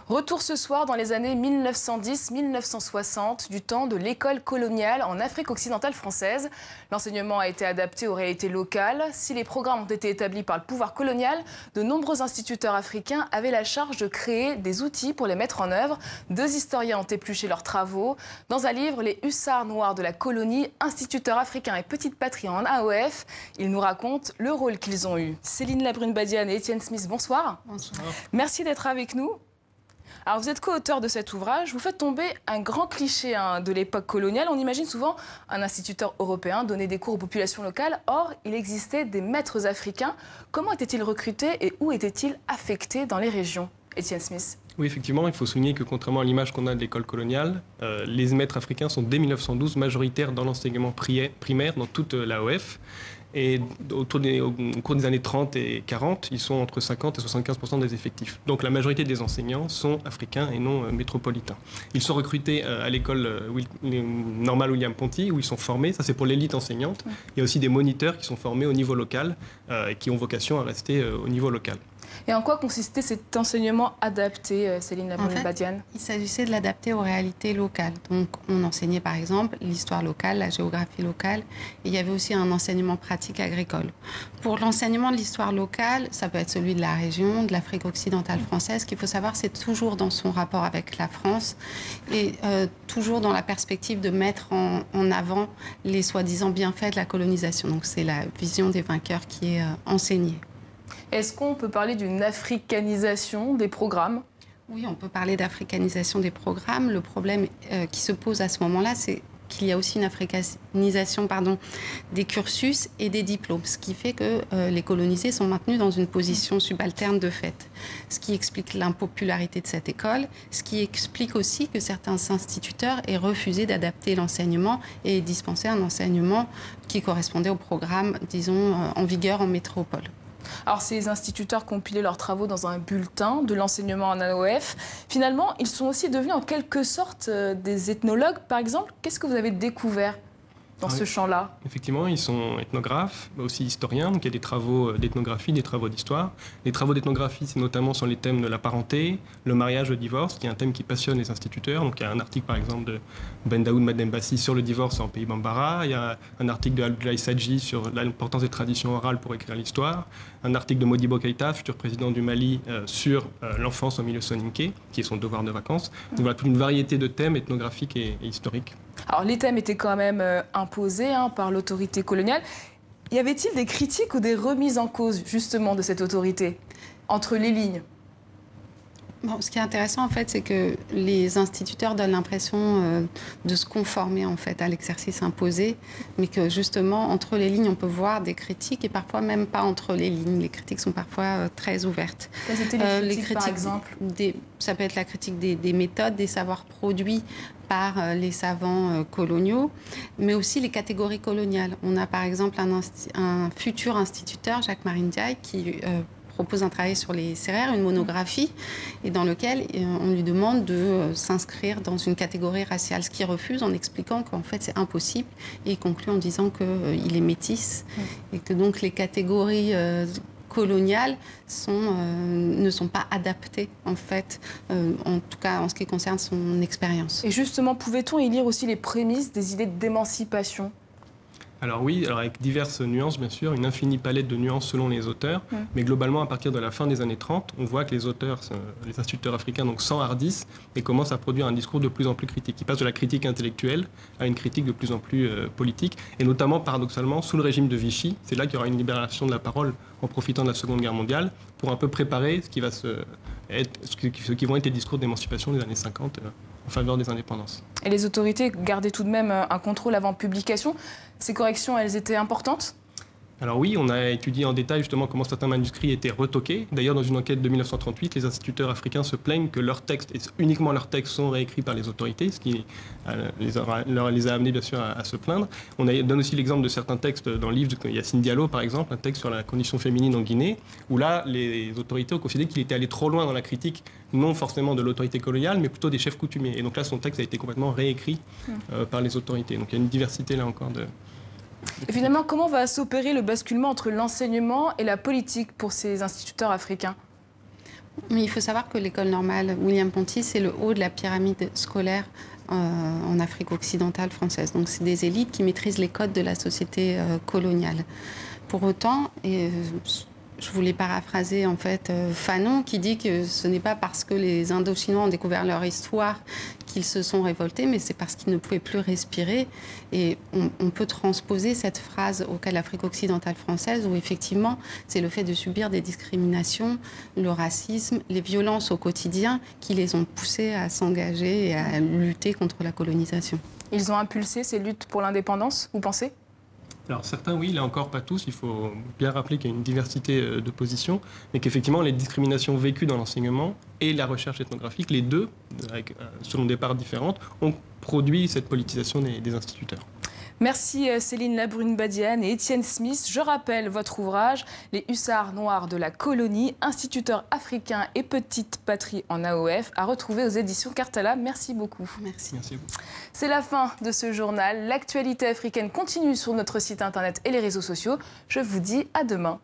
Retour ce soir dans les années 1910-1960, du temps de l'école coloniale en Afrique occidentale française. L'enseignement a été adapté aux réalités locales. Si les programmes ont été établis par le pouvoir colonial, de nombreux instituteurs africains avaient la charge de créer des outils pour les mettre en œuvre. Deux historiens ont épluché leurs travaux. Dans un livre, Les Hussards noirs de la colonie, instituteurs africains et petite patrie en AOF, ils nous racontent le rôle qu'ils ont eu. Céline Labrune-Badiane et Étienne Smith, bonsoir. Bonsoir. Merci d'être avec nous. Alors vous êtes co-auteur de cet ouvrage, vous faites tomber un grand cliché de l'époque coloniale. On imagine souvent un instituteur européen donner des cours aux populations locales. Or, il existait des maîtres africains. Comment étaient-ils recrutés et où étaient-ils affectés dans les régions? Étienne Smith. Oui, effectivement, il faut souligner que contrairement à l'image qu'on a de l'école coloniale, les maîtres africains sont dès 1912 majoritaires dans l'enseignement primaire dans toute l'AOF. Et au cours des années 30 et 40, ils sont entre 50 et 75% des effectifs. Donc la majorité des enseignants sont africains et non métropolitains. Ils sont recrutés à l'école normale William Ponty, où ils sont formés. Ça, c'est pour l'élite enseignante. Il y a aussi des moniteurs qui sont formés au niveau local et qui ont vocation à rester au niveau local. Et en quoi consistait cet enseignement adapté, Céline Labrune-Badiane? Il s'agissait de l'adapter aux réalités locales. Donc, on enseignait par exemple l'histoire locale, la géographie locale, et il y avait aussi un enseignement pratique agricole. Pour l'enseignement de l'histoire locale, ça peut être celui de la région, de l'Afrique occidentale française. Ce qu'il faut savoir, c'est toujours dans son rapport avec la France et toujours dans la perspective de mettre en avant les soi-disant bienfaits de la colonisation. Donc, c'est la vision des vainqueurs qui est enseignée. Est-ce qu'on peut parler d'une africanisation des programmes? Oui, on peut parler d'africanisation des programmes. Le problème qui se pose à ce moment-là, c'est qu'il y a aussi une africanisation des cursus et des diplômes, ce qui fait que les colonisés sont maintenus dans une position subalterne de fait. Ce qui explique l'impopularité de cette école, ce qui explique aussi que certains instituteurs aient refusé d'adapter l'enseignement et dispenser un enseignement qui correspondait au programme, disons, en vigueur en métropole. Alors, ces instituteurs compilaient leurs travaux dans un bulletin de l'enseignement en AOF. Finalement, ils sont aussi devenus en quelque sorte des ethnologues, par exemple. Qu'est-ce que vous avez découvert dans ce champ-là? Effectivement, ils sont ethnographes, mais aussi historiens. Donc il y a des travaux d'ethnographie, des travaux d'histoire. Les travaux d'ethnographie, c'est notamment sur les thèmes de la parenté, le mariage, le divorce, qui est un thème qui passionne les instituteurs. Donc il y a un article, par exemple, de Ben Daoud Madembassi sur le divorce en Pays Bambara. Il y a un article de Abdoulaye Sadji sur l'importance des traditions orales pour écrire l'histoire. Un article de Modibo Keïta, futur président du Mali, sur l'enfance au milieu soninké, qui est son devoir de vacances. Donc voilà, toute une variété de thèmes ethnographiques et historiques. Alors, les thèmes étaient quand même imposés par l'autorité coloniale. Y avait-il des critiques ou des remises en cause, justement, de cette autorité, entre les lignes? Bon, ce qui est intéressant, en fait, c'est que les instituteurs donnent l'impression de se conformer, en fait, à l'exercice imposé, mais que, justement, entre les lignes, on peut voir des critiques, et parfois même pas entre les lignes. Les critiques sont parfois très ouvertes. Quelles étaient les critiques, par exemple? Ça peut être la critique des méthodes, des savoirs produits par les savants coloniaux, mais aussi les catégories coloniales. On a, par exemple, un futur instituteur, Jacques-Marie Ndiaye, qui propose un travail sur les céréales, une monographie, et dans lequel on lui demande de s'inscrire dans une catégorie raciale, ce qu'il refuse en expliquant qu'en fait c'est impossible, et il conclut en disant qu'il est métis, et que donc les catégories coloniales ne sont pas adaptées, en fait, en tout cas en ce qui concerne son expérience. Et justement, pouvait-on y lire aussi les prémices des idées d'émancipation? Alors oui, avec diverses nuances, bien sûr, une infinie palette de nuances selon les auteurs. Mais globalement, à partir de la fin des années 30, on voit que les auteurs, les instituteurs africains, donc s'enhardissent et commencent à produire un discours de plus en plus critique. Ils passent de la critique intellectuelle à une critique de plus en plus politique. Et notamment, paradoxalement, sous le régime de Vichy, c'est là qu'il y aura une libération de la parole en profitant de la Seconde Guerre mondiale pour un peu préparer ce qui vont être les discours d'émancipation des années 50 en faveur des indépendances. Et les autorités gardaient tout de même un contrôle avant publication. Ces corrections, elles étaient importantes? Alors oui, on a étudié en détail justement comment certains manuscrits étaient retoqués. D'ailleurs, dans une enquête de 1938, les instituteurs africains se plaignent que leurs textes, et uniquement leurs textes, sont réécrits par les autorités, ce qui les a amenés bien sûr à se plaindre. On donne aussi l'exemple de certains textes dans le livre de Yacine Diallo, par exemple, un texte sur la condition féminine en Guinée, où là, les autorités ont considéré qu'il était allé trop loin dans la critique, non forcément de l'autorité coloniale, mais plutôt des chefs coutumiers. Et donc là, son texte a été complètement réécrit par les autorités. Donc il y a une diversité là encore de... Et finalement, comment va s'opérer le basculement entre l'enseignement et la politique pour ces instituteurs africains? Mais il faut savoir que l'école normale William-Ponty, c'est le haut de la pyramide scolaire en Afrique occidentale française. Donc c'est des élites qui maîtrisent les codes de la société coloniale. Pour autant, je voulais paraphraser en fait Fanon qui dit que ce n'est pas parce que les Indo-Chinois ont découvert leur histoire qu'ils se sont révoltés, mais c'est parce qu'ils ne pouvaient plus respirer. Et on peut transposer cette phrase au cas de l'Afrique occidentale française, où effectivement, c'est le fait de subir des discriminations, le racisme, les violences au quotidien qui les ont poussés à s'engager et à lutter contre la colonisation. Ils ont impulsé ces luttes pour l'indépendance, vous pensez ? Alors certains, oui, là encore pas tous. Il faut bien rappeler qu'il y a une diversité de positions, mais qu'effectivement les discriminations vécues dans l'enseignement et la recherche ethnographique, les deux, selon des parts différentes, ont produit cette politisation des instituteurs. Merci Céline Labrune-Badiane et Étienne Smith. Je rappelle votre ouvrage « Les hussards noirs de la colonie, instituteurs africains et petite patrie en AOF » à retrouver aux éditions Cartala. Merci beaucoup. Merci. Merci à vous. C'est la fin de ce journal. L'actualité africaine continue sur notre site internet et les réseaux sociaux. Je vous dis à demain.